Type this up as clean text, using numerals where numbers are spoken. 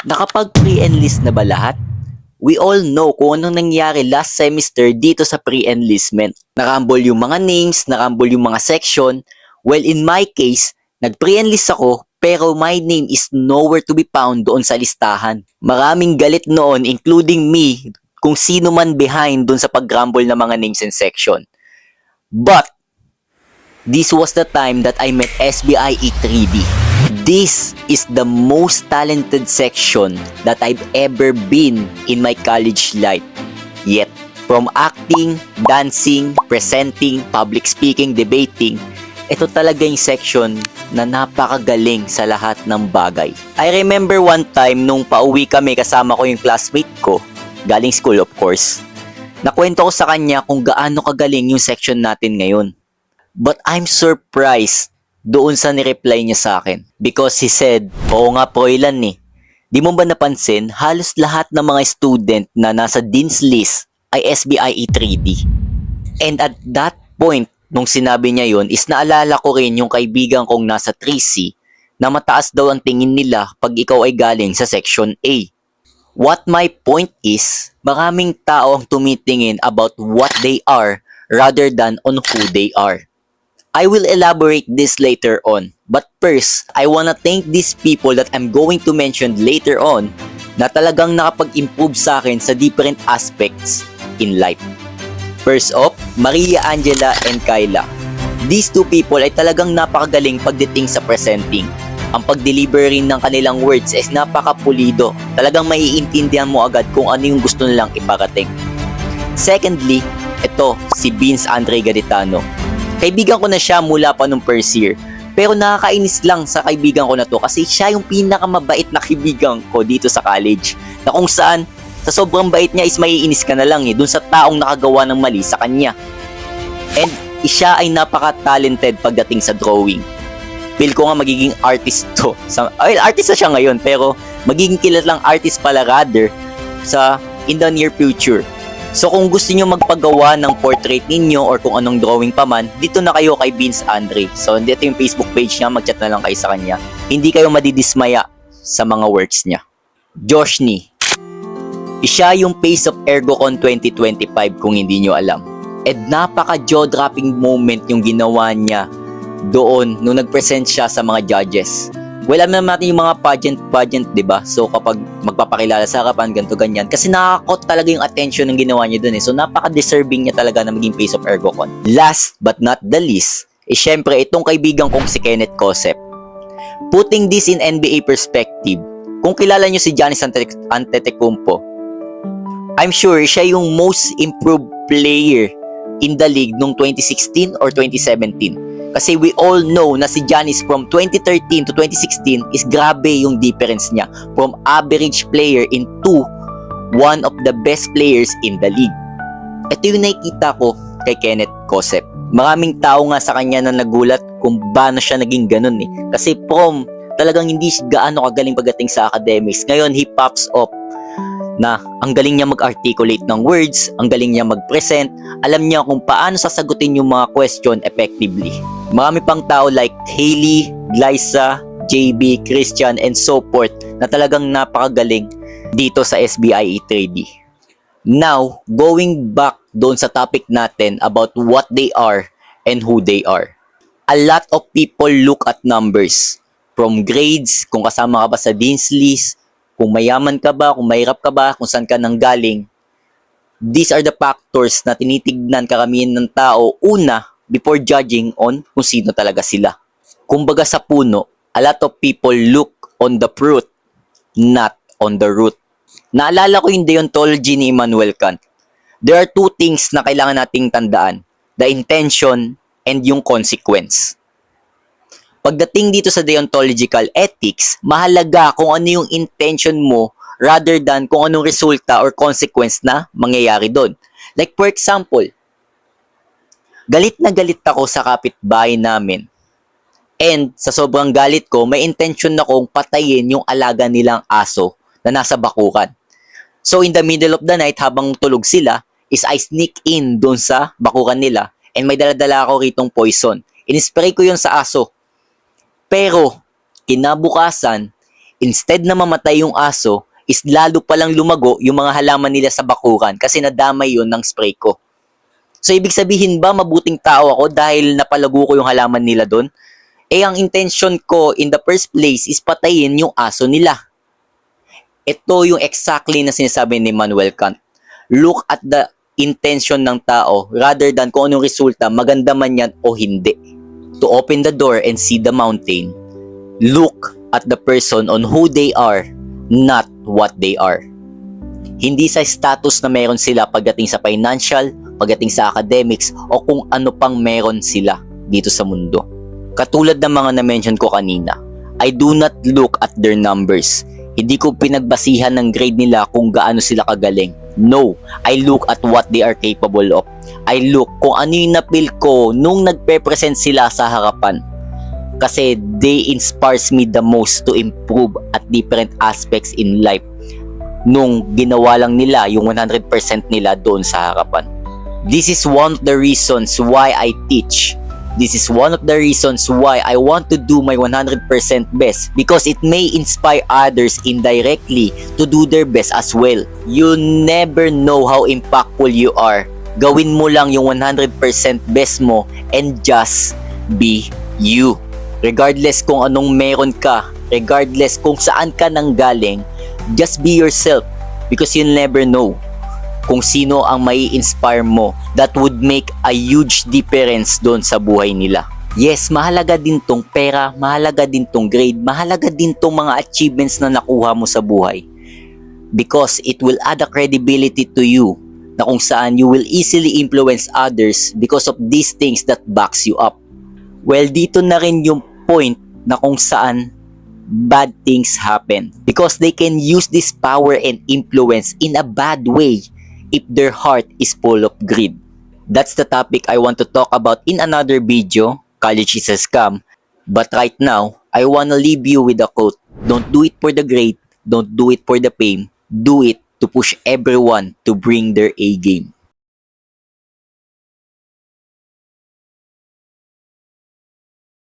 Nakapag-pre-enlist na ba lahat? We all know kung anong nangyari last semester dito sa pre-enlistment. Nakambol yung mga names, nakambol yung mga section. Well, in my case, nag-pre-enlist ako pero my name is nowhere to be found doon sa listahan. Maraming galit noon including me kung sino man behind doon sa pag-rumble ng mga names and section. But, this was the time that I met SBI E3D. This is the most talented section that I've ever been in my college life. Yet, from acting, dancing, presenting, public speaking, debating, ito talaga yung section na napakagaling sa lahat ng bagay. I remember one time nung pauwi kami kasama ko yung classmate ko, galing school of course, nakwento ko sa kanya kung gaano kagaling yung section natin ngayon. But I'm surprised doon sa nireply niya sa akin. Because he said, oo nga po ilan eh. Di mo ba napansin, halos lahat ng mga student na nasa Dean's List ay SBIE 3D. And at that point, nung sinabi niya yun, is naalala ko rin yung kaibigan kong nasa 3C na mataas daw ang tingin nila pag ikaw ay galing sa Section A. What my point is, maraming tao ang tumitingin about what they are rather than on who they are. I will elaborate this later on. But first, I wanna thank these people that I'm going to mention later on na talagang nakapag-improve sa akin sa different aspects in life. First off, Maria Angela and Kyla. These two people ay talagang napakagaling pagdating sa presenting. Ang pag-deliver rin ng kanilang words is napakapulido. Talagang maiintindihan mo agad kung ano yung gusto nilang iparating. Secondly, ito si Vince Andre Garitano. Kaibigan ko na siya mula pa nung first year. Pero nakakainis lang sa kaibigan ko na to kasi siya yung pinakamabait na kaibigan ko dito sa college. Na kung saan, sa sobrang bait niya is maiinis ka na lang dun sa taong nakagawa ng mali sa kanya. And siya ay napaka-talented pagdating sa drawing. Feel ko nga magiging artist to. Artist na siya ngayon pero magiging kilalang artist pala rather in the near future. So kung gusto niyo magpagawa ng portrait ninyo or kung anong drawing pa man, dito na kayo kay Vince Andre. So dito yung Facebook page niya, mag-chat na lang kayo sa kanya. Hindi kayo madidismaya sa mga works niya. Joshny. Siya yung Face of ErgoCon 2025 kung hindi niyo alam. And napaka-jaw-dropping moment yung ginawa niya doon nung nag-present siya sa mga judges. Well, alam natin yung mga pageant, diba? So, kapag magpapakilala sa harapan, ganito, ganyan. Kasi nakakot talaga yung attention ng ginawa niya dun eh. So, napaka-deserving niya talaga na maging Face of ErgoCon. Last but not the least, syempre, itong kaibigan kong si Kenneth Cosep. Putting this in NBA perspective, kung kilala niyo si Giannis Antetokounmpo, I'm sure siya yung most improved player in the league noong 2016 or 2017. Kasi we all know na si Giannis from 2013 to 2016 is grabe yung difference niya. From average player into one of the best players in the league. Ito yung nakikita ko kay Kenneth Cosep. Maraming tao nga sa kanya na nagulat kung paano siya naging ganun eh. Kasi from talagang hindi gaano kagaling pagdating sa academics. Ngayon he pops up na ang galing niya mag-articulate ng words, ang galing niya mag-present, alam niya kung paano sasagutin yung mga question effectively. Marami pang tao like Hailey, Glyza, JB, Christian, and so forth na talagang napakagaling dito sa SBIE 3D. Now, going back doon sa topic natin about what they are and who they are. A lot of people look at numbers. From grades, kung kasama ka ba sa Dean's List, kung mayaman ka ba, kung mahirap ka ba, kung saan ka nanggaling. These are the factors na tinitignan karamihan ng tao una before judging on kung sino talaga sila. Kumbaga sa puno, a lot of people look on the fruit, not on the root. Naalala ko yung deontology ni Immanuel Kant. There are two things na kailangan nating tandaan. The intention and yung consequence. Pagdating dito sa deontological ethics, mahalaga kung ano yung intention mo rather than kung anong resulta or consequence na mangyayari doon. Like for example, galit na galit ako sa kapitbahay namin. And sa sobrang galit ko, may intention na kong patayin yung alaga nilang aso na nasa bakuran. So in the middle of the night, habang tulog sila, is I sneak in doon sa bakuran nila and may daladala ako ritong poison. In-spray ko yun sa aso. Pero, kinabukasan, Instead na mamatay yung aso, is lalo palang lumago yung mga halaman nila sa bakuran kasi nadamay yun ng spray ko. So, ibig sabihin ba mabuting tao ako dahil napalago ko yung halaman nila doon? Eh, ang intention ko in the first place is patayin yung aso nila. Ito yung exactly na sinasabi ni Immanuel Kant. Look at the intention ng tao rather than kung anong resulta, maganda man yan o hindi. To open the door and see the mountain, look at the person on who they are, not what they are. Hindi sa status na meron sila pagdating sa financial, pagdating sa academics, o kung ano pang meron sila dito sa mundo. Katulad ng mga na-mention ko kanina, I do not look at their numbers. Hindi ko pinagbasihan ng grade nila kung gaano sila kagaling. No, I look at what they are capable of. I look kung ano yung napil ko nung nagpe-present sila sa harapan. Kasi they inspires me the most to improve at different aspects in life nung ginawa lang nila yung 100% nila doon sa harapan. This is one of the reasons why I teach. This is one of the reasons why I want to do my 100% best because it may inspire others indirectly to do their best as well. You never know how impactful you are. Gawin mo lang yung 100% best mo and just be you. Regardless kung anong meron ka, regardless kung saan ka nanggaling, just be yourself because you'll never know kung sino ang mai inspire mo that would make a huge difference doon sa buhay nila. Yes, mahalaga din tong pera, mahalaga din tong grade, mahalaga din tong mga achievements na nakuha mo sa buhay because it will add a credibility to you na kung saan you will easily influence others because of these things that backs you up. Well, dito na rin yung point na kung saan bad things happen because they can use this power and influence in a bad way if their heart is full of greed. That's the topic I want to talk about in another video, College is a Scam. But right now, I wanna leave you with a quote. Don't do it for the grade, don't do it for the fame, do it to push everyone to bring their A game.